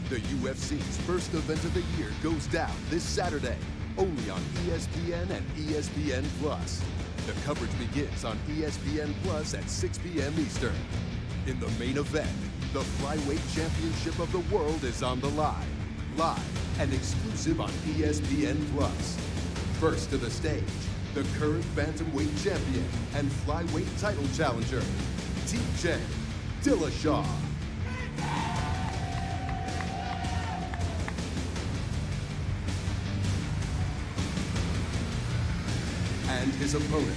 The UFC's first event of the year goes down this Saturday, only on ESPN and ESPN+. The coverage begins on ESPN Plus at 6 p.m. Eastern. In the main event, the flyweight championship of the world is on the line. Live and exclusive on ESPN Plus. First to the stage, the current bantamweight champion and flyweight title challenger, TJ Dillashaw. And his opponent,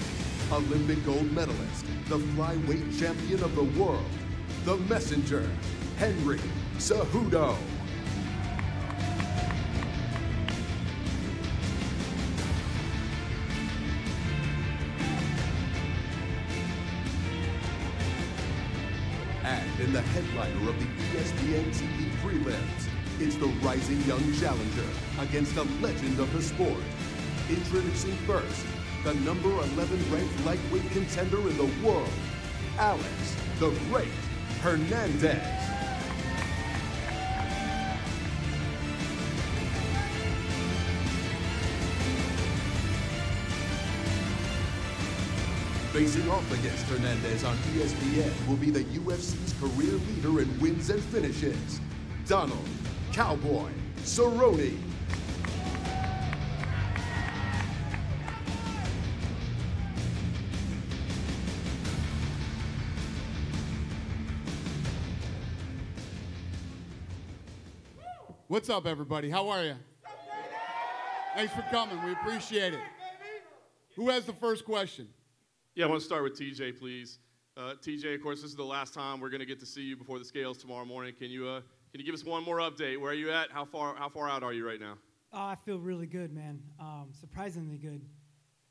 Olympic gold medalist, the flyweight champion of the world, the messenger, Henry Cejudo. And in the headliner of the ESPN TV prelims, it's the rising young challenger against a legend of the sport. Introducing first, the number 11 ranked lightweight contender in the world, Alex the Great Hernandez. Facing off against Hernandez on ESPN will be the UFC's career leader in wins and finishes, Donald Cowboy Cerrone. What's up, everybody? How are you? Thanks for coming. We appreciate it. Who has the first question? Yeah, I want to start with TJ, please. TJ, of course, this is the last time we're going to get to see you before the scales tomorrow morning. Can you give us one more update? Where are you at? How far out are you right now? I feel really good, man. Surprisingly good.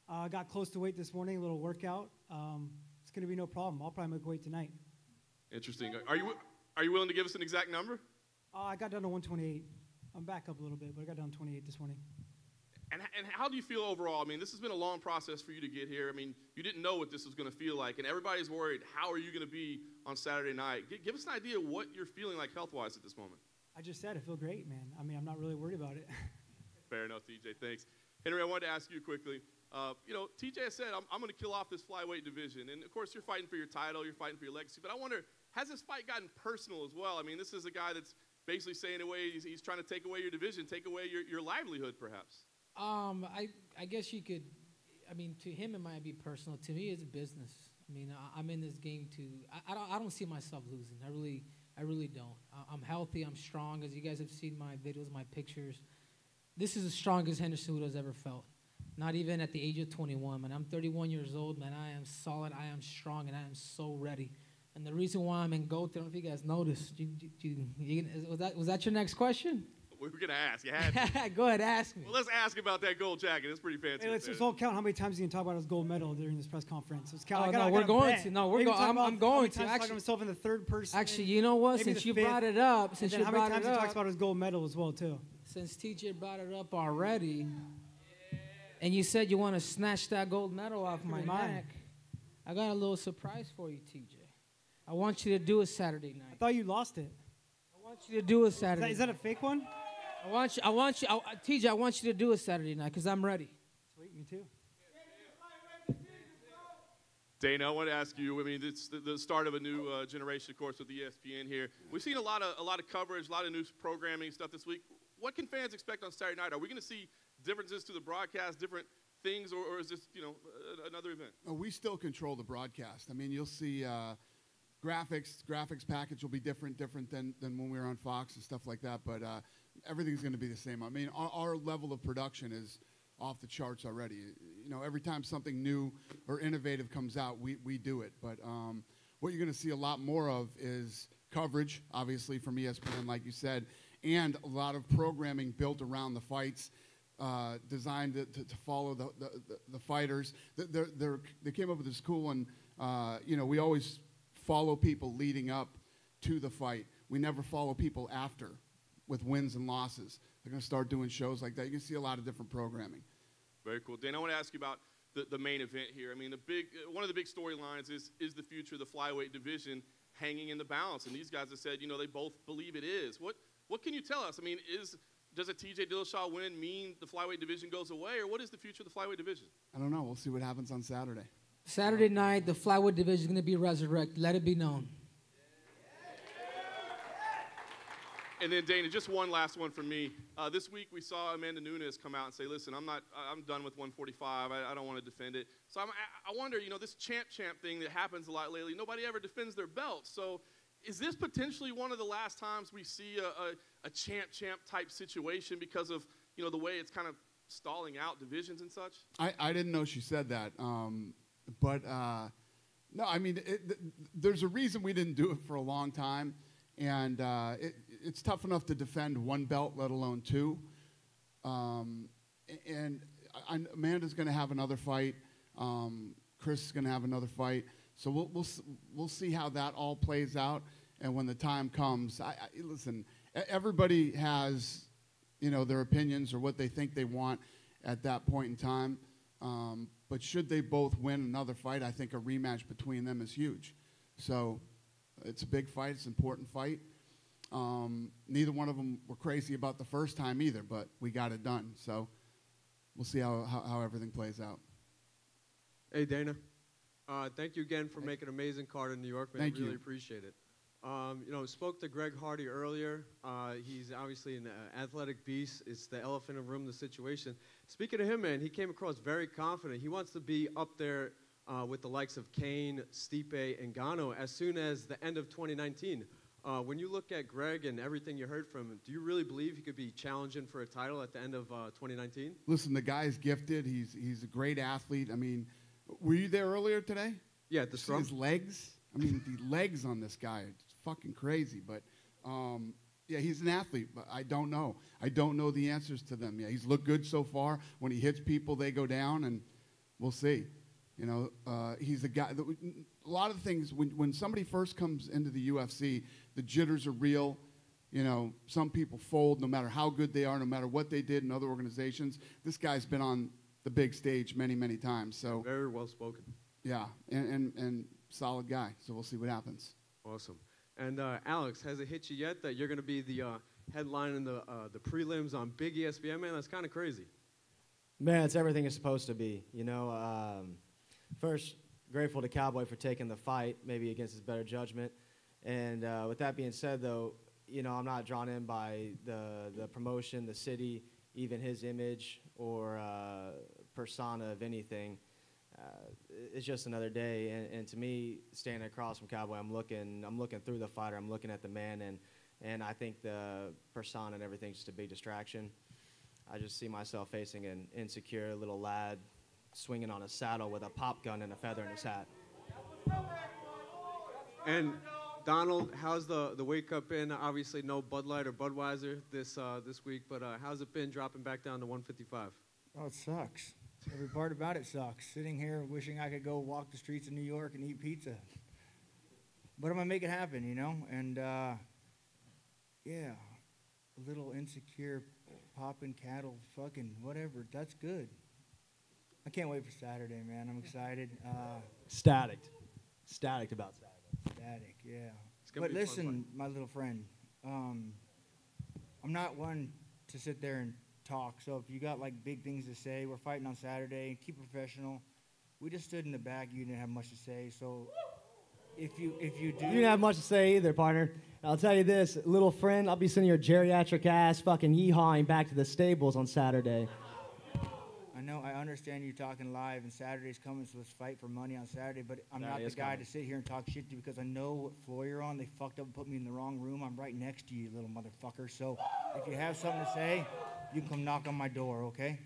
I got close to weight this morning, a little workout. It's going to be no problem. I'll probably make weight tonight. Interesting. Are you willing to give us an exact number? I got down to 128. I'm back up a little bit, but I got down to 28 this morning. And how do you feel overall? I mean, this has been a long process for you to get here. I mean, you didn't know what this was going to feel like, and everybody's worried, how are you going to be on Saturday night? Give us an idea of what you're feeling like health-wise at this moment. I just said I feel great, man. I mean, I'm not really worried about it. Fair enough, TJ. Thanks. Henry, I wanted to ask you quickly. TJ has said, I'm going to kill off this flyweight division. And, of course, you're fighting for your title. You're fighting for your legacy. But I wonder, has this fight gotten personal as well? I mean, this is a guy that's basically saying away, he's trying to take away your division, take away your livelihood, perhaps. I guess you could, I mean, to him it might be personal. To me, it's business. I mean, I'm in this game I don't see myself losing. I really don't. I'm healthy. I'm strong. As you guys have seen my videos, my pictures, this is the strongest Henry Cejudo's ever felt. Not even at the age of 21, man. I'm 31 years old, man. I am solid. I am strong, and I am so ready. And the reason why I'm in GOAT, I don't know if you guys noticed. Was that your next question? We were going to ask. You had to. Go ahead, ask me. Well, let's ask about that gold jacket. It's pretty fancy. Hey, let's all count how many times you can talk about his gold medal during this press conference. Let's count. We're going to. I'm going to. Actually, myself in the third person. Actually, you know what? Since you brought it up, how many times he talks about his gold medal as well, too? Since TJ brought it up already, and you said you want to snatch that gold medal off my neck, I got a little surprise for you, TJ. I want you to do it Saturday night. I thought you lost it. I want you to do it Saturday. Is that a fake one? TJ, I want you to do it Saturday night because I'm ready. Sweet, me too. Dana, I want to ask you. I mean, it's the start of a new generation, of course, with ESPN here. We've seen a lot of coverage, a lot of new programming stuff this week. What can fans expect on Saturday night? Are we going to see differences to the broadcast, different things, or is this another event? We still control the broadcast. I mean, you'll see. Graphics package will be different than when we were on Fox and stuff like that, but everything's going to be the same. I mean, our level of production is off the charts already. You know, every time something new or innovative comes out, we do it. But what you're going to see a lot more of is coverage, obviously, from ESPN, like you said, and a lot of programming built around the fights, designed to follow the fighters. They came up with this cool one. We always follow people leading up to the fight. We never follow people after with wins and losses. They're going to start doing shows like that. You can see a lot of different programming. Very cool. Dan, I want to ask you about the main event here. I mean, one of the big storylines is the future of the flyweight division hanging in the balance. And these guys have said, they both believe it is. What can you tell us? I mean, does a TJ Dillashaw win mean the flyweight division goes away, or what is the future of the flyweight division? I don't know. We'll see what happens on Saturday. Saturday night, the flyweight division is going to be resurrected. Let it be known. And then, Dana, just one last one from me. This week we saw Amanda Nunes come out and say, listen, I'm done with 145. I don't want to defend it. So I wonder, this champ thing that happens a lot lately, nobody ever defends their belt. So is this potentially one of the last times we see a champ type situation because of, the way it's kind of stalling out divisions and such? I didn't know she said that. No, I mean, there's a reason we didn't do it for a long time. And it's tough enough to defend one belt, let alone two. And Amanda's going to have another fight. Chris is going to have another fight. So we'll see how that all plays out. And when the time comes, listen, everybody has, their opinions or what they think they want at that point in time. But should they both win another fight, I think a rematch between them is huge. So it's a big fight. It's an important fight. Neither one of them were crazy about the first time either, but we got it done. So we'll see how everything plays out. Hey, Dana. Thank you again for making an amazing card in New York, man. Thank I really you. appreciate it. Spoke to Greg Hardy earlier. He's obviously an athletic beast. It's the elephant in the room, the situation. Speaking of him, man, he came across very confident. He wants to be up there with the likes of Kane, Stipe, and Ngannou as soon as the end of 2019. When you look at Greg and everything you heard from him, do you really believe he could be challenging for a title at the end of 2019? Listen, the guy's gifted. He's a great athlete. I mean, were you there earlier today? Yeah, at the scrum. His legs. I mean, the legs on this guy are fucking crazy. But, yeah, he's an athlete, but I don't know. I don't know the answers to them. Yeah, he's looked good so far. When he hits people, they go down, and we'll see. He's a guy. A lot of things, when somebody first comes into the UFC, the jitters are real. Some people fold no matter how good they are, no matter what they did in other organizations. This guy's been on the big stage many, many times. So very well spoken. Yeah, and solid guy. So we'll see what happens. Awesome. And Alex, has it hit you yet that you're going to be the headline in the prelims on Big ESPN? Man, that's kind of crazy. Man, it's everything it's supposed to be. First, grateful to Cowboy for taking the fight, maybe against his better judgment. And with that being said, though, I'm not drawn in by the promotion, the city, even his image or persona of anything. It's just another day. And to me, standing across from Cowboy, I'm looking through the fighter. I'm looking at the man, and I think the persona and everything's just a big distraction. I just see myself facing an insecure little lad swinging on a saddle with a pop gun and a feather in his hat. And Donald, how's the wake-up been? Obviously no Bud Light or Budweiser this week, but how's it been dropping back down to 155? Oh, it sucks. Every part about it sucks. Sitting here wishing I could go walk the streets of New York and eat pizza. But I'm going to make it happen, And, yeah, a little insecure, popping cattle, fucking whatever. That's good. I can't wait for Saturday, man. I'm excited. Static about Saturday. Static, yeah. But listen, my little friend, I'm not one to sit there and talk. So if you got big things to say, we're fighting on Saturday. Keep it professional. We just stood in the back. You didn't have much to say. So if you do, you didn't have much to say either, partner. I'll tell you this, little friend. I'll be sending your geriatric ass fucking yeehawing back to the stables on Saturday. I know, I understand you talking live, and Saturday's coming, so let's fight for money on Saturday, but I'm not the guy to sit here and talk shit to you because I know what floor you're on. They fucked up and put me in the wrong room. I'm right next to you, little motherfucker. So if you have something to say, you can come knock on my door, okay?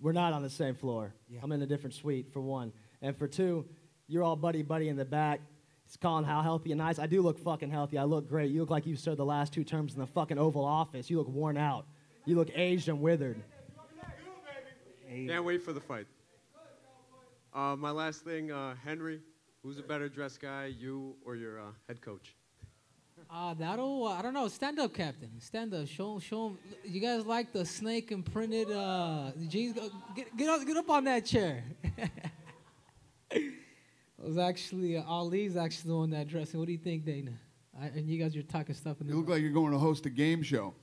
We're not on the same floor. Yeah. I'm in a different suite, for one. And for two, you're all buddy-buddy in the back. It's calling how healthy and nice. I do look fucking healthy. I look great. You look like you served the last 2 terms in the fucking Oval Office. You look worn out. You look aged and withered. Can't wait for the fight. My last thing, Henry, who's a better dressed guy, you or your head coach? I don't know. Stand up, Captain. Stand up. Show him. You guys like the snake and printed jeans? Get up on that chair. It was actually Ali's actually the one that dressed him. What do you think, Dana? and you guys are talking stuff in the You look like you're going to host a game show.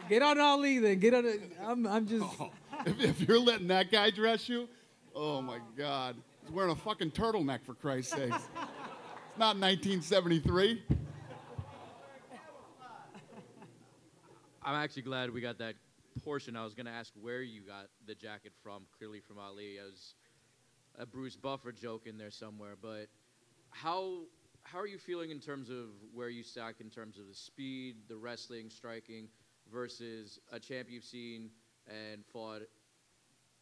Get on Ali then. Get on it. I'm just. Oh, if you're letting that guy dress you, oh my God. He's wearing a fucking turtleneck, for Christ's sakes. It's not 1973. I'm actually glad we got that portion. I was going to ask where you got the jacket from, clearly from Ali. I was a Bruce Buffer joke in there somewhere. But how are you feeling in terms of where you stack in terms of the speed, the wrestling, striking, versus a champ you've seen and fought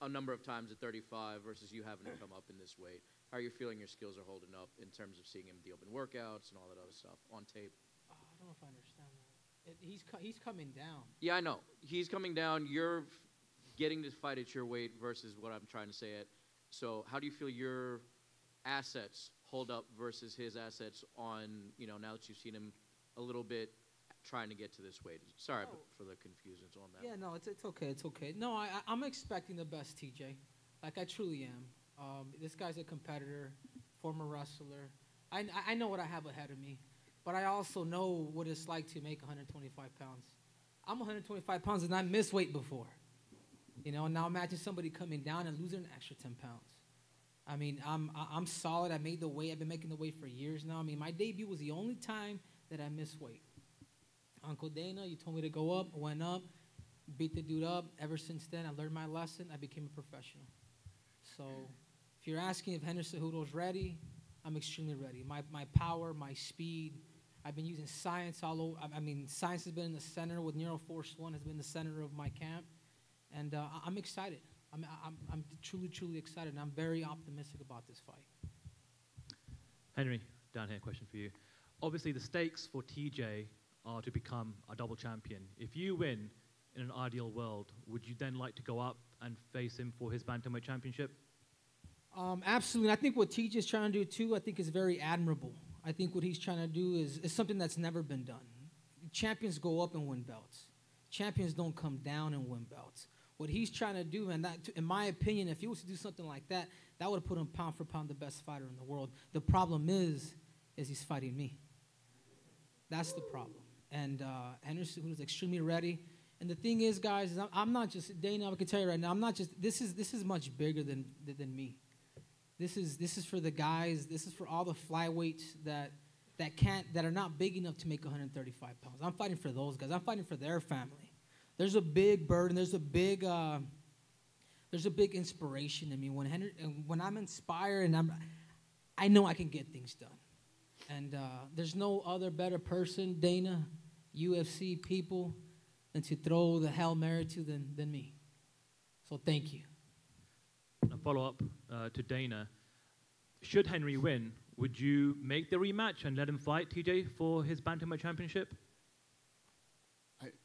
a number of times at 35 versus you having to come up in this weight? How are you feeling your skills are holding up in terms of seeing him in the open workouts and all that other stuff on tape? I don't know if I understand that. He's coming down. Yeah, I know. He's coming down. You're getting to fight at your weight versus what I'm trying to say at. So how do you feel your assets hold up versus his assets on, now that you've seen him a little bit trying to get to this weight? Sorry for the confusions on that. Yeah, no, it's okay. It's okay. No, I'm expecting the best, TJ. Like, I truly am. This guy's a competitor, former wrestler. I know what I have ahead of me, but I also know what it's like to make 125 pounds. I'm 125 pounds and I missed weight before. Now imagine somebody coming down and losing an extra 10 pounds. I mean, I'm solid. I made the weight. I've been making the weight for years now. I mean, my debut was the only time that I missed weight. Uncle Dana, you told me to go up. I went up, beat the dude up. Ever since then, I learned my lesson. I became a professional. So if you're asking if Henry Cejudo's ready, I'm extremely ready. My power, my speed. I've been using science all over. I mean, science has been in the center with Neuroforce 1 has been the center of my camp. And I'm excited. I'm truly, truly excited, and I'm very optimistic about this fight. Henry, down here, question for you. Obviously, the stakes for TJ are to become a double champion. If you win in an ideal world, would you then like to go up and face him for his bantamweight championship? Absolutely. I think what TJ is trying to do, too, I think is very admirable. I think what he's trying to do is something that's never been done. Champions go up and win belts. Champions don't come down and win belts. What he's trying to do, and that, in my opinion, if he was to do something like that, that would have put him pound for pound the best fighter in the world. The problem is he's fighting me. That's the problem. And Henderson, who's extremely ready. And the thing is, guys, I'm not just Dana. I can tell you right now, I'm not just. This is much bigger than me. This is for the guys. This is for all the flyweights that are not big enough to make 135 pounds. I'm fighting for those guys. I'm fighting for their family. There's a big burden. There's a big inspiration in me when I'm inspired and I know I can get things done. And there's no other better person, Dana, UFC people, than to throw the Hail Mary to than me. So thank you. A follow-up to Dana. Should Henry win, would you make the rematch and let him fight TJ for his bantamweight championship?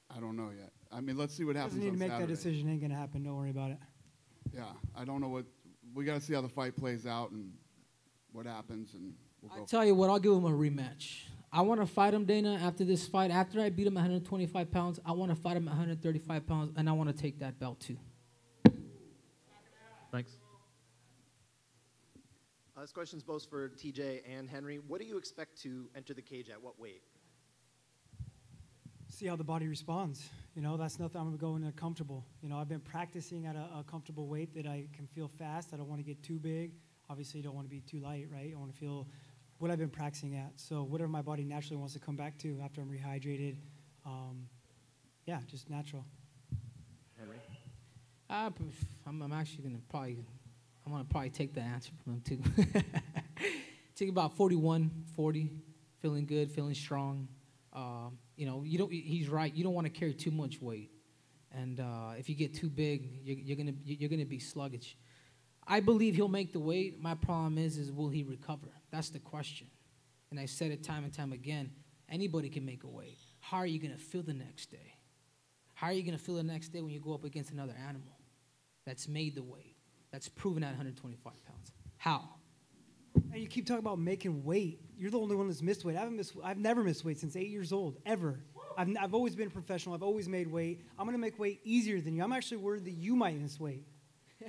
I don't know yet. I mean, let's see what happens on Doesn't need to make Saturday. that decision. Ain't going to happen. Don't worry about it. Yeah, I don't know what. We got to see how the fight plays out and what happens, and we'll go. I'll tell you what, I'll give him a rematch. I want to fight him, Dana, after this fight. After I beat him at 125 pounds, I want to fight him at 135 pounds, and I want to take that belt too. Thanks. This question's both for TJ and Henry. What do you expect to enter the cage at? What weight? See how the body responds. That's nothing. I'm going to go in comfortable. I've been practicing at a comfortable weight that I can feel fast. I don't want to get too big. Obviously, you don't want to be too light, right? I want to feel what I've been practicing at. So whatever my body naturally wants to come back to after I'm rehydrated, just natural. Henry? I'm actually going to probably take the answer from him too. Take about 41, 40, feeling good, feeling strong. He's right. You don't want to carry too much weight, and if you get too big, you're gonna be sluggish. I believe he'll make the weight. My problem is will he recover? That's the question. And I've said it time and time again. Anybody can make a weight. How are you gonna feel the next day? How are you gonna feel the next day when you go up against another animal that's made the weight, that's proven at 125 pounds? How? And you keep talking about making weight. You're the only one that's missed weight. I've never missed weight since 8 years old, ever. I've always been a professional. I've always made weight. I'm going to make weight easier than you. I'm actually worried that you might miss weight.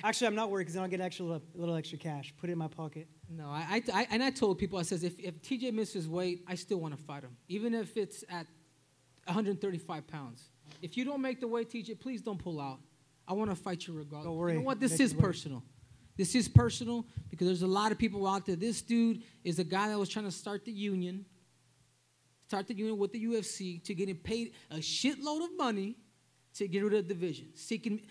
Actually, I'm not worried because then I'll get a little extra cash. Put it in my pocket. No, I told people, I says, if TJ misses weight, I still want to fight him, even if it's at 135 pounds. If you don't make the weight, TJ, please don't pull out. I want to fight you regardless. Don't worry. You know what? This Make is the weight. personal. This is personal because there's a lot of people out there. This dude is a guy that was trying to start the union with the UFC to get him paid a shitload of money to get rid of the division, sicking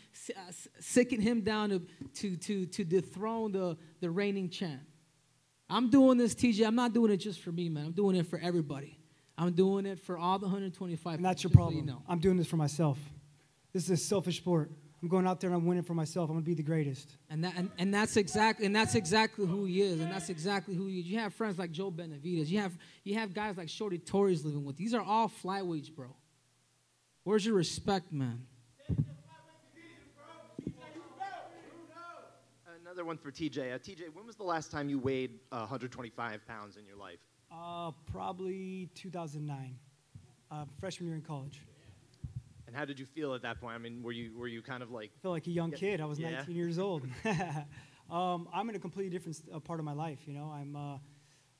him down to dethrone the reigning champ. I'm doing this, TJ. I'm not doing it just for me, man. I'm doing it for everybody. I'm doing it for all the 125. And that's your just so problem. you know. I'm doing this for myself. This is a selfish sport. I'm going out there and I'm winning for myself. I'm going to be the greatest. And that's exactly who he is. And that's exactly who he is. You have friends like Joe Benavidez. You have guys like Shorty Torres living with. These are all flyweights, bro. Where's your respect, man? Another one for TJ. TJ, when was the last time you weighed 125 pounds in your life? Probably 2009, freshman year in college. And how did you feel at that point? I mean, were you kind of like? I felt like a young kid. I was 19 years old. I'm in a completely different part of my life. You know,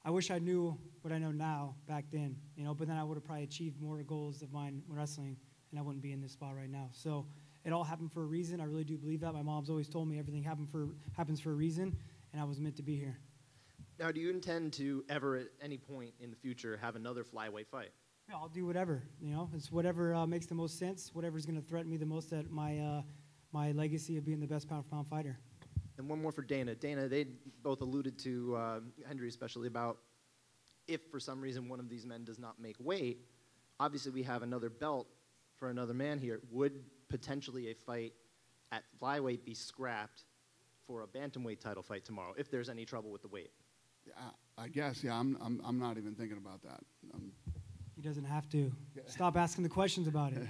I wish I knew what I know now back then. You know, but then I would have probably achieved more goals of mine in wrestling, and I wouldn't be in this spot right now. So it all happened for a reason. I really do believe that. My mom's always told me everything happens for a reason, and I was meant to be here. Now, do you intend to ever, at any point in the future, have another flyweight fight? Yeah, I'll do whatever. You know, it's whatever makes the most sense. Whatever's going to threaten me the most at my legacy of being the best pound-for-pound fighter. And one more for Dana. Dana, they both alluded to Henry, especially about if for some reason one of these men does not make weight. Obviously, we have another belt for another man here. Would potentially a fight at flyweight be scrapped for a bantamweight title fight tomorrow if there's any trouble with the weight? I guess, yeah. I'm not even thinking about that. He doesn't have to. Stop asking the questions about it.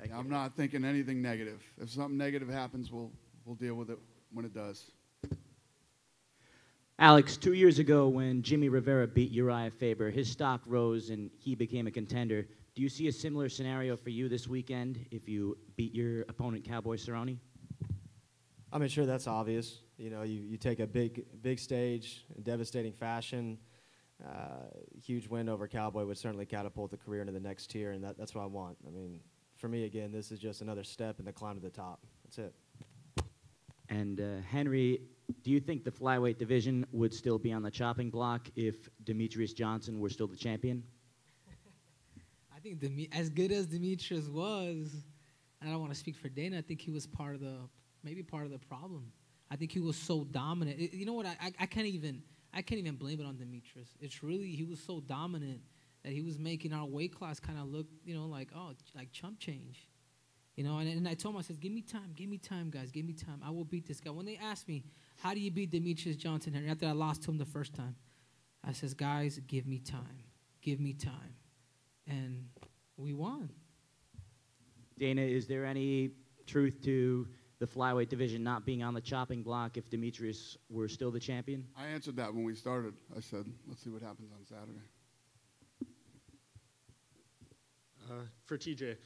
Yeah, I'm not thinking anything negative. If something negative happens, we'll deal with it when it does. Alex, 2 years ago when Jimmy Rivera beat Uriah Faber, his stock rose and he became a contender. Do you see a similar scenario for you this weekend if you beat your opponent, Cowboy Cerrone? I mean, sure, that's obvious. You know, you take a big stage in devastating fashion. Huge win over Cowboy would certainly catapult the career into the next tier, and that's what I want. I mean, for me, again, this is just another step in the climb to the top. That's it. And Henry, do you think the flyweight division would still be on the chopping block if Demetrius Johnson were still the champion? I think as good as Demetrius was, and I don't want to speak for Dana, I think he was maybe part of the problem. I think he was so dominant. You know what? I can't even blame it on Demetrius. It's really, he was so dominant that he was making our weight class kind of look, you know, like chump change. You know, and I told him, I said, give me time, guys, give me time. I will beat this guy. When they asked me, how do you beat Demetrius Johnson, Henry, after I lost to him the first time, I says, guys, give me time. And we won. Dana, is there any truth to the flyweight division not being on the chopping block if Demetrius were still the champion? I answered that when we started. I said, let's see what happens on Saturday. For TJ,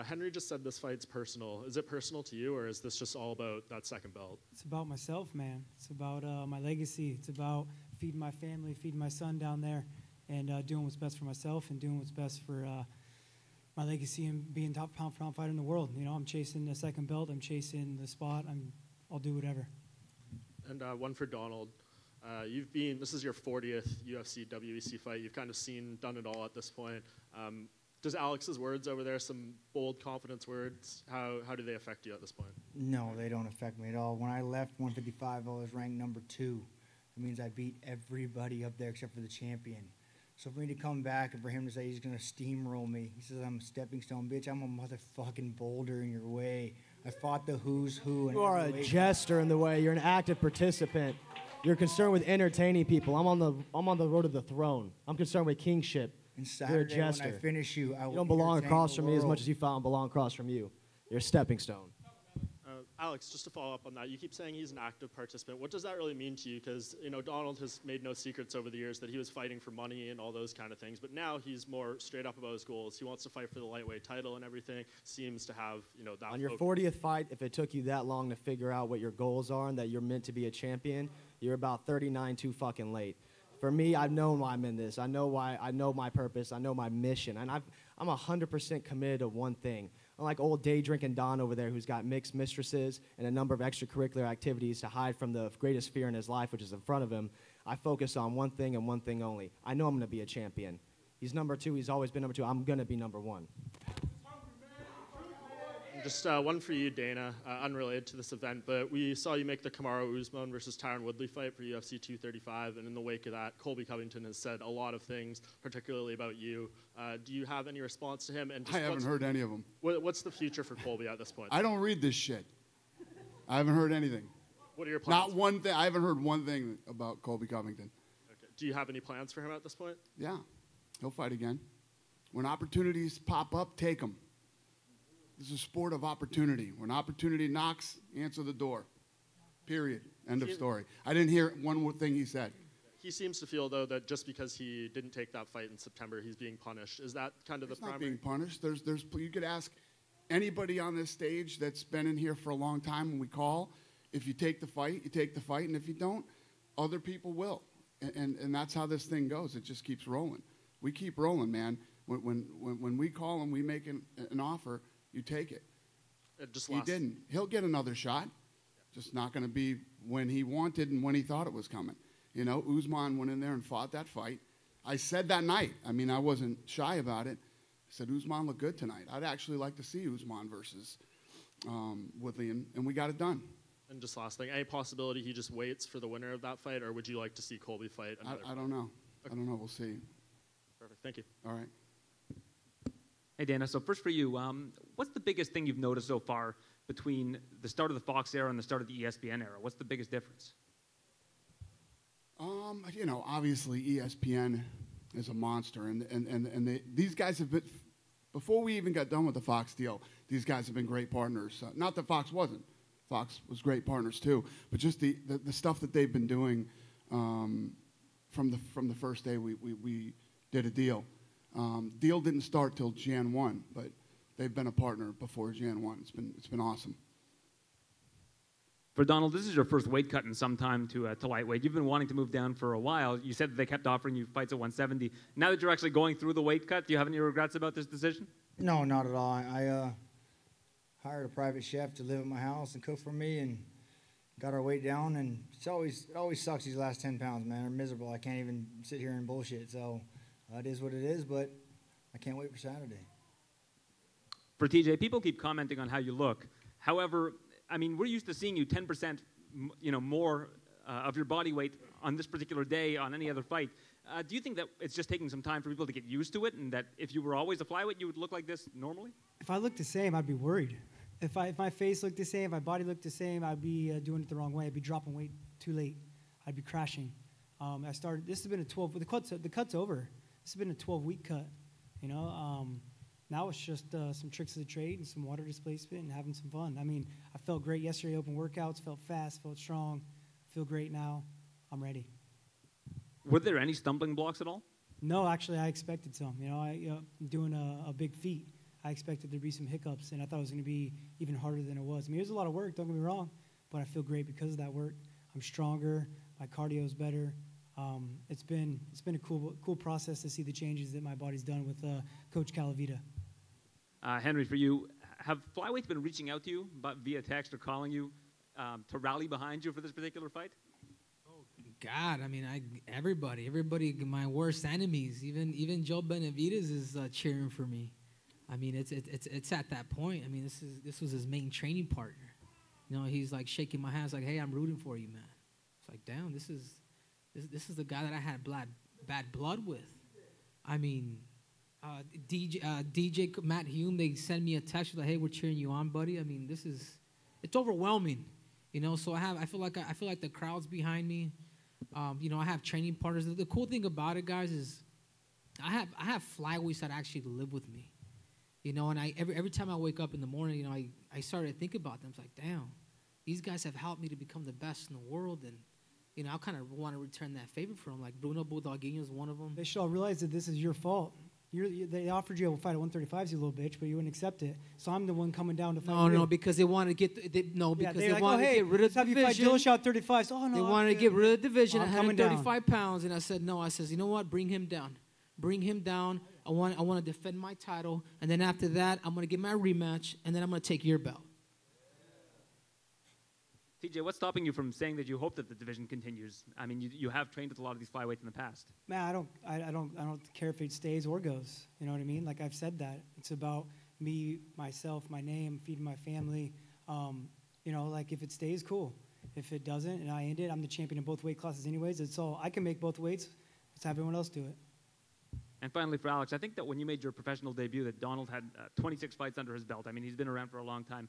Henry just said this fight's personal. Is it personal to you, or is this just all about that second belt? It's about myself, man. It's about my legacy. It's about feeding my family, feeding my son down there, and doing what's best for myself and doing what's best for my legacy and being top pound-for-pound fighter in the world. You know, I'm chasing the second belt. I'm chasing the spot. I'll do whatever. And one for Donald. This is your 40th UFC WEC fight. You've kind of done it all at this point. Does Alex's words over there, some bold confidence words, how do they affect you at this point? No, they don't affect me at all. When I left 155, I was ranked number 2. That means I beat everybody up there except for the champion. So for me to come back and for him to say he's going to steamroll me, he says I'm a stepping stone, bitch, I'm a motherfucking boulder in your way. I fought the who's who. You are a jester in the way. You're an active participant. You're concerned with entertaining people. I'm on the road to the throne. I'm concerned with kingship. And Saturday, You're a jester. when I finish you, I will You don't belong entertain across the from me as world. much as you belong across from you. You're a stepping stone. Alex, just to follow up on that, you keep saying he's an active participant. What does that really mean to you? Because Donald has made no secrets over the years that he was fighting for money and all those kind of things, but now he's more straight up about his goals. He wants to fight for the lightweight title and everything. Seems to have that. On your 40th fight, if it took you that long to figure out what your goals are and that you're meant to be a champion, you're about 39 too fucking late. For me, I've known why I'm in this. I know why. I know my purpose. I know my mission, and I'm 100% committed to one thing. Unlike old day drinking Don over there, who's got mixed mistresses and a number of extracurricular activities to hide from the greatest fear in his life, which is in front of him, I focus on one thing and one thing only. I know I'm going to be a champion. He's number 2. He's always been number 2. I'm going to be number 1. Just one for you, Dana, unrelated to this event, but we saw you make the Kamaru Usman versus Tyron Woodley fight for UFC 235, and in the wake of that, Colby Covington has said a lot of things, particularly about you. Do you have any response to him? And I haven't heard any of them. What's the future for Colby at this point? I don't read this shit. I haven't heard anything. What are your plans? Not one thing. I haven't heard one thing about Colby Covington. Okay. Do you have any plans for him at this point? Yeah, he'll fight again. When opportunities pop up, take them. This is a sport of opportunity. When opportunity knocks, answer the door. Period. End of story. I didn't hear one more thing he said. He seems to feel, though, that just because he didn't take that fight in September, he's being punished. Is that kind of the primary? He's not being punished. You could ask anybody on this stage that's been in here for a long time when we call. If you take the fight, you take the fight, and if you don't, other people will. And that's how this thing goes. It just keeps rolling. We keep rolling, man. When we call and we make an offer, you take it. He didn't. He'll get another shot. Just not going to be when he wanted and when he thought it was coming. Usman went in there and fought that fight. I said that night. I mean, I wasn't shy about it. I said, Usman looked good tonight. I'd actually like to see Usman versus Woodley, and we got it done. And just last thing, any possibility he just waits for the winner of that fight, or would you like to see Colby fight another I don't know. Okay. I don't know. We'll see. Perfect. Thank you. All right. Hey, Dana, so first for you, what's the biggest thing you've noticed so far between the start of the Fox era and the start of the ESPN era? What's the biggest difference? Obviously ESPN is a monster, and these guys have been, before we even got done with the Fox deal, these guys have been great partners. Not that Fox wasn't. Fox was great partners too, but just the stuff that they've been doing from the first day we did a deal. Deal didn't start till Jan 1, but they've been a partner before Jan 1. It's been awesome. For Donald, this is your first weight cut in some time to lightweight. You've been wanting to move down for a while. You said that they kept offering you fights at 170. Now that you're actually going through the weight cut, do you have any regrets about this decision? No, not at all. I hired a private chef to live at my house and cook for me, and got our weight down. And it always sucks these last 10 pounds, man. I'm miserable. I can't even sit here and bullshit. So it is what it is, but I can't wait for Saturday. For TJ, people keep commenting on how you look. However, I mean, we're used to seeing you 10%, more of your body weight on this particular day on any other fight. Do you think that it's just taking some time for people to get used to it, and that if you were always a flyweight, you would look like this normally? If I looked the same, I'd be worried. If my face looked the same, if my body looked the same, I'd be doing it the wrong way. I'd be dropping weight too late. I'd be crashing. This has been a 12, the cut's over. This has been a 12-week cut, Now it's just some tricks of the trade and some water displacement and having some fun. I mean, I felt great yesterday, open workouts, felt fast, felt strong, feel great now. I'm ready. Were there any stumbling blocks at all? No, actually, I expected some. I'm doing a big feat. I expected there to be some hiccups, and I thought it was going to be even harder than it was. I mean, it was a lot of work, don't get me wrong, but I feel great because of that work. I'm stronger. My cardio is better. It's been a cool process to see the changes that my body's done with Coach Calavita. Henry, for you, have flyweights been reaching out to you via text or calling you to rally behind you for this particular fight? Oh God, I mean, everybody, my worst enemies, even Joe Benavidez is cheering for me. I mean, it's at that point. I mean, this was his main training partner. He's like shaking my hands, like, "Hey, I'm rooting for you, man." It's like, damn, this is the guy that I had bad blood with. I mean. DJ Matt Hume, they send me a text like, "Hey, we're cheering you on, buddy." I mean, it's overwhelming, So I feel like the crowd's behind me. I have training partners. The cool thing about it, guys, is I have flyweights that actually live with me. You know, and every time I wake up in the morning, you know, I started to think about them. It's like, damn, these guys have helped me to become the best in the world, and you know, I kind of want to return that favor for them. Like Bruno Bulldoguinho is one of them. They should all realize that this is your fault. They offered you a fight at 135, you little bitch, but you wouldn't accept it. So I'm the one coming down to fight you. No, because they want to get they wanted to get rid of the division. Have you fight Dillashaw at 35? So, they wanted to get rid of the division at I'm coming 135 pounds, and I said no. I says, you know what? Bring him down. Bring him down. I want to defend my title, and then after that, I'm going to get my rematch, and then I'm going to take your belt. TJ, what's stopping you from saying that you hope that the division continues? I mean, you have trained with a lot of these flyweights in the past. Man, I don't care if it stays or goes. You know what I mean? Like I've said that. It's about me, myself, my name, feeding my family. You know, like if it stays, cool. If it doesn't and I end it, I'm the champion in both weight classes anyways. It's all I can make both weights. Let's have everyone else do it. And finally, for Alex, I think that when you made your professional debut, that Donald had 26 fights under his belt. I mean, he's been around for a long time.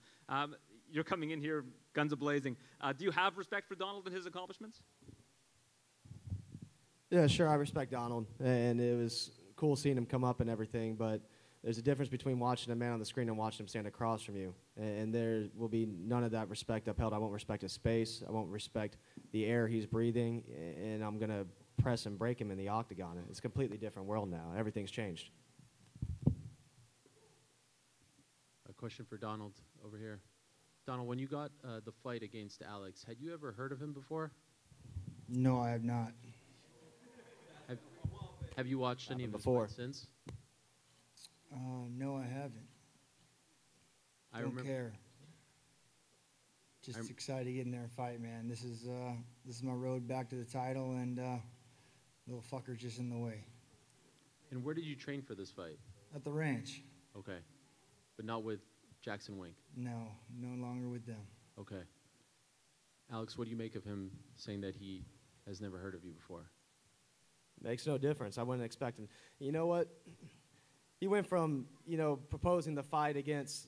You're coming in here, guns a-blazing. Do you have respect for Donald and his accomplishments? Yeah, sure, I respect Donald, and it was cool seeing him come up and everything, but there's a difference between watching a man on the screen and watching him stand across from you, and there will be none of that respect upheld. I won't respect his space. I won't respect the air he's breathing, and I'm going to press and break him in the octagon. It's a completely different world now. Everything's changed. A question for Donald over here. Donald, when you got the fight against Alex, had you ever heard of him before? No, I have not. Have you watched any of his before fights since? No, I haven't. Don't care. Just excited to get in there and fight, man. This is my road back to the title, and little fucker's just in the way. And where did you train for this fight? At the ranch. Okay. But not with Jackson Wink? No, no longer with them. Okay. Alex, what do you make of him saying that he has never heard of you before? Makes no difference. I wouldn't expect him. You know what? He went from, you know, proposing the fight against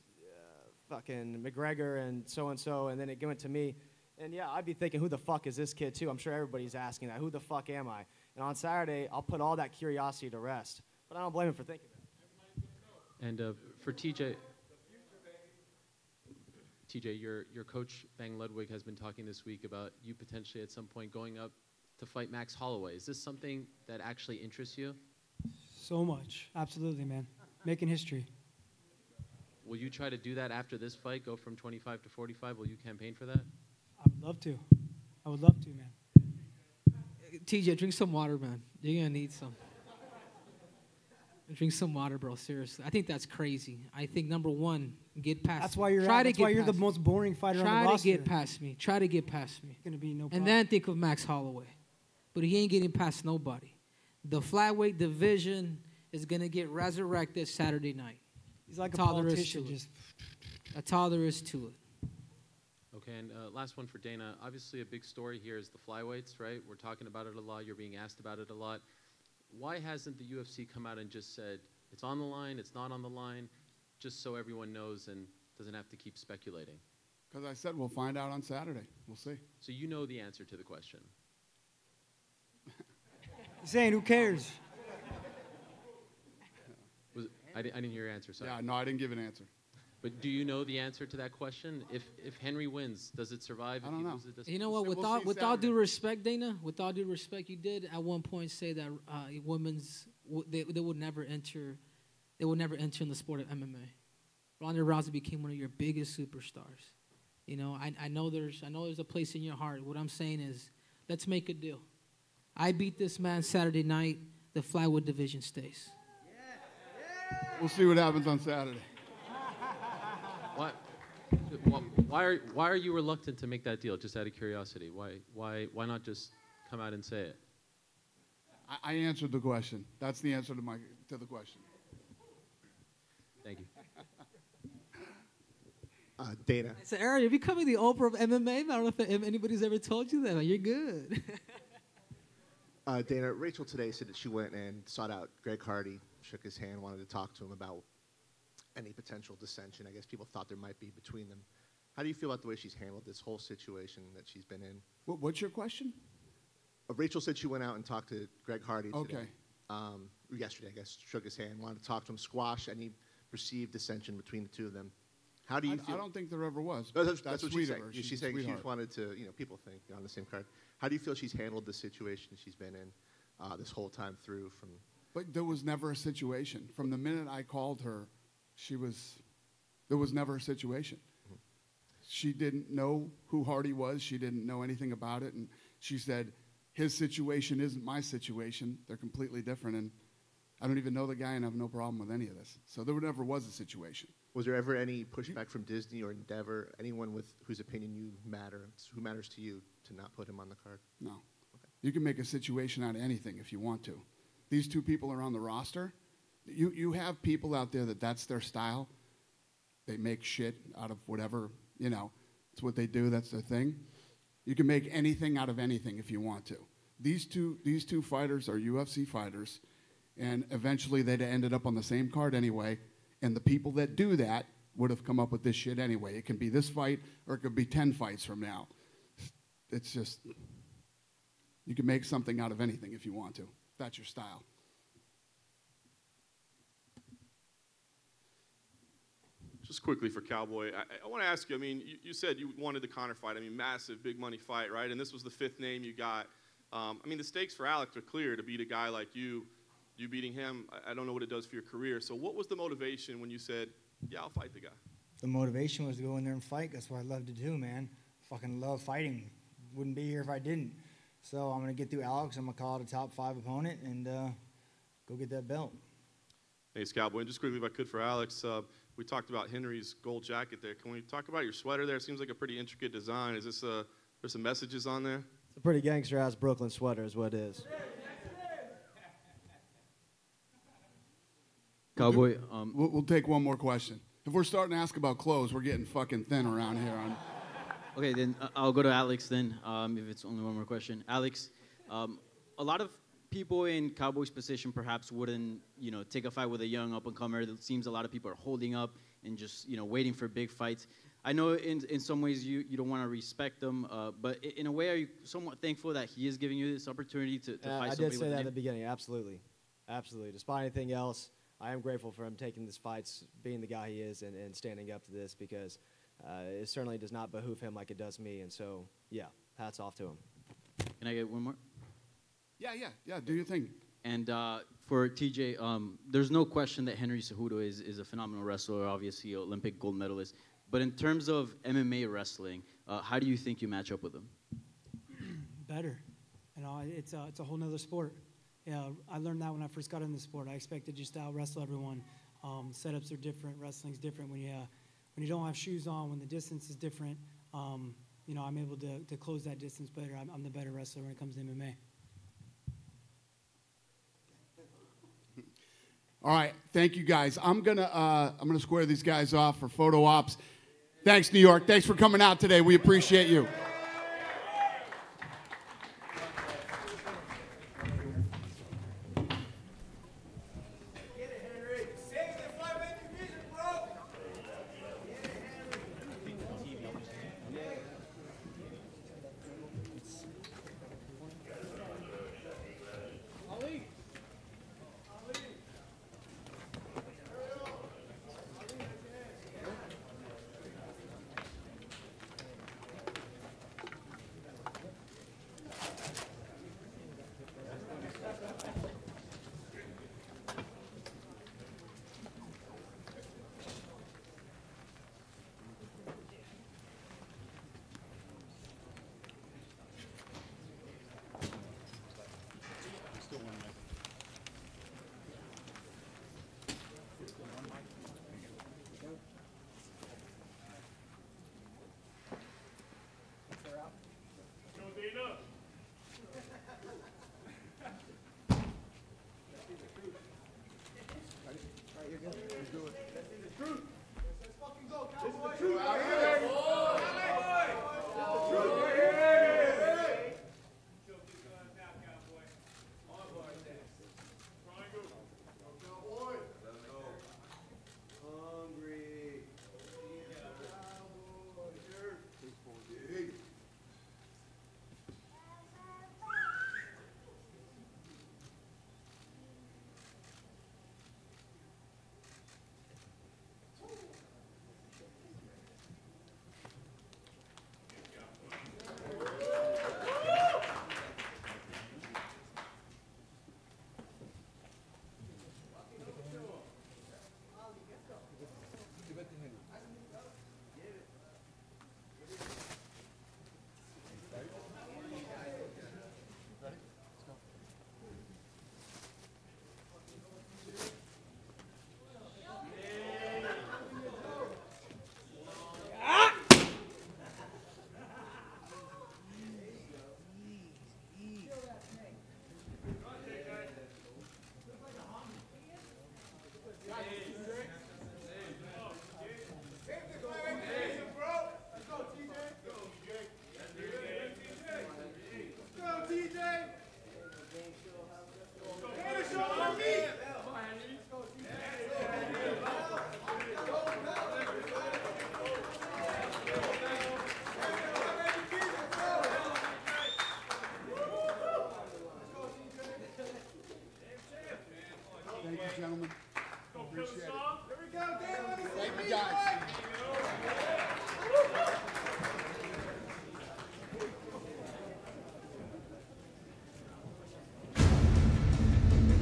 fucking McGregor and so, and then it went to me. And, yeah, I'd be thinking, who the fuck is this kid, too? I'm sure everybody's asking that. Who the fuck am I? And on Saturday, I'll put all that curiosity to rest. But I don't blame him for thinking that. And for TJ, your coach, Bang Ludwig, has been talking this week about you potentially at some point going up to fight Max Holloway. Is this something that actually interests you? So much. Absolutely, man. Making history. Will you try to do that after this fight, go from 25 to 45? Will you campaign for that? I would love to. I would love to, man. TJ, drink some water, man. You're going to need some. Drink some water, bro. Seriously. I think that's crazy. I think, number one, get past That's why you're, me. that's why you're the most boring fighter on the roster. Try to get past me. Try to get past me. It's going to be no problem. And then think of Max Holloway. But he ain't getting past nobody. The flyweight division is going to get resurrected Saturday night. He's like a politician. That's all there is to it. Okay, and last one for Dana. Obviously, a big story here is the flyweights, right? We're talking about it a lot. You're being asked about it a lot. Why hasn't the UFC come out and just said, it's on the line, it's not on the line, just so everyone knows and doesn't have to keep speculating? Because I said we'll find out on Saturday. We'll see. So you know the answer to the question. Saying, who cares? I didn't hear your answer, sorry. Yeah, no, I didn't give an answer. But do you know the answer to that question? If Henry wins, does it survive? I don't know. You know what? With all due respect, Dana, with all due respect, you did at one point say that they would never enter. They would never enter in the sport of MMA. Ronda Rousey became one of your biggest superstars. You know, I know there's a place in your heart. What I'm saying is, let's make a deal. I beat this man Saturday night. The flyweight division stays. We'll see what happens on Saturday. Why are you reluctant to make that deal? Just out of curiosity, why not just come out and say it? I answered the question. That's the answer to the question. Thank you. Dana. So, Aaron, you're becoming the Oprah of MMA. I don't know if anybody's ever told you that. You're good. Dana, Rachel today said that she went and sought out Greg Hardy, shook his hand, wanted to talk to him about any potential dissension. I guess people thought there might be between them. How do you feel about the way she's handled this whole situation that she's been in? What's your question? Rachel said she went out and talked to Greg Hardy today. Okay. Yesterday, I guess, shook his hand, wanted to talk to him, squash any perceived dissension between the two of them. How do you feel? I don't think there ever was. No, that's what she's sweet saying. of her. She's a saying she sweetheart. just wanted to, people think on the same card. How do you feel she's handled the situation she's been in this whole time through? But there was never a situation. From the minute I called her, there was never a situation. Mm-hmm. She didn't know who Hardy was. She didn't know anything about it. And she said, his situation isn't my situation. They're completely different. And I don't even know the guy and I have no problem with any of this. So there never was a situation. Was there ever any pushback from Disney or Endeavor, anyone with whose opinion who matters to you, to not put him on the card? No. Okay. You can make a situation out of anything if you want to. These two people are on the roster. You have people out there that's their style. They make shit out of whatever, it's what they do. That's their thing. You can make anything out of anything if you want to. These two fighters are UFC fighters, and eventually they'd ended up on the same card anyway, and the people that do that would have come up with this shit anyway. It can be this fight, or it could be 10 fights from now. It's just, you can make something out of anything if you want to. That's your style. Just quickly for Cowboy, I want to ask you, you said you wanted the Conor fight. Massive, big money fight, right? And this was the 5th name you got. The stakes for Alex are clear to beat a guy like you. You beating him, I don't know what it does for your career. So what was the motivation when you said, yeah, I'll fight the guy? The motivation was to go in there and fight. That's what I love to do, man. Fucking love fighting. Wouldn't be here if I didn't. So I'm going to get through Alex. I'm going to call it a top 5 opponent and go get that belt. Thanks, Cowboy. And just quickly, if I could, for Alex, we talked about Henry's gold jacket there. Can we talk about your sweater there? It seems like a pretty intricate design. Is this there's some messages on there? It's a pretty gangster-ass Brooklyn sweater is what it is. Cowboy, we'll take one more question. If we're starting to ask about clothes, we're getting fucking thin around here. Okay, then I'll go to Alex then, if it's only one more question. Alex, a lot of people in Cowboy's position perhaps wouldn't, take a fight with a young up-and-comer. It seems a lot of people are holding up and just, waiting for big fights. I know in some ways you don't want to respect them, but in a way, are you somewhat thankful that he is giving you this opportunity to fight somebody with I did say a that name? at the beginning, absolutely. Absolutely. Despite anything else, I am grateful for him taking this fight, being the guy he is, and standing up to this, because it certainly does not behoove him like it does me. And so, yeah, hats off to him. Can I get one more? Yeah, do your thing. And for TJ, there's no question that Henry Cejudo is a phenomenal wrestler, obviously Olympic gold medalist. But in terms of MMA wrestling, how do you think you match up with him? Better. It's a whole nother sport. Yeah, I learned that when I first got in the sport. I expected just to out-wrestle everyone. Setups are different. Wrestling's different when you don't have shoes on, when the distance is different. I'm able to close that distance better. I'm the better wrestler when it comes to MMA. All right, thank you guys. I'm gonna square these guys off for photo ops. Thanks, New York. Thanks for coming out today. We appreciate you. Appreciate it. Here we go, Dan. Thank you, guys.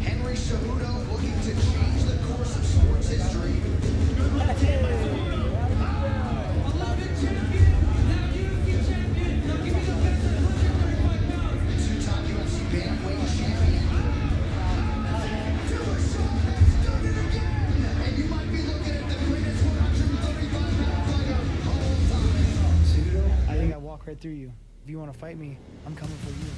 Henry Cejudo looking to change the course of sports history. Two-time UFC bantamweight champion. Dillashaw done it again, and you might be looking at the greatest 135-pound fighter of all time. Cejudo, I think I walk right through you. If you want to fight me, I'm coming for you.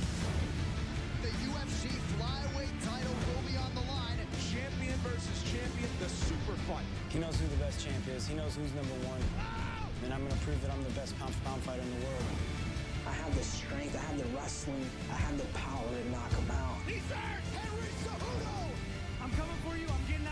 The UFC flyweight title will be on the line. Champion versus champion, the super fight. He knows who the best champ is. He knows who's number one. And I'm going to prove that I'm the best pound-for-pound fighter in the world. I have the strength, I have the wrestling, I have the power to knock him out. He's there! Henry Cejudo! I'm coming for you. I'm getting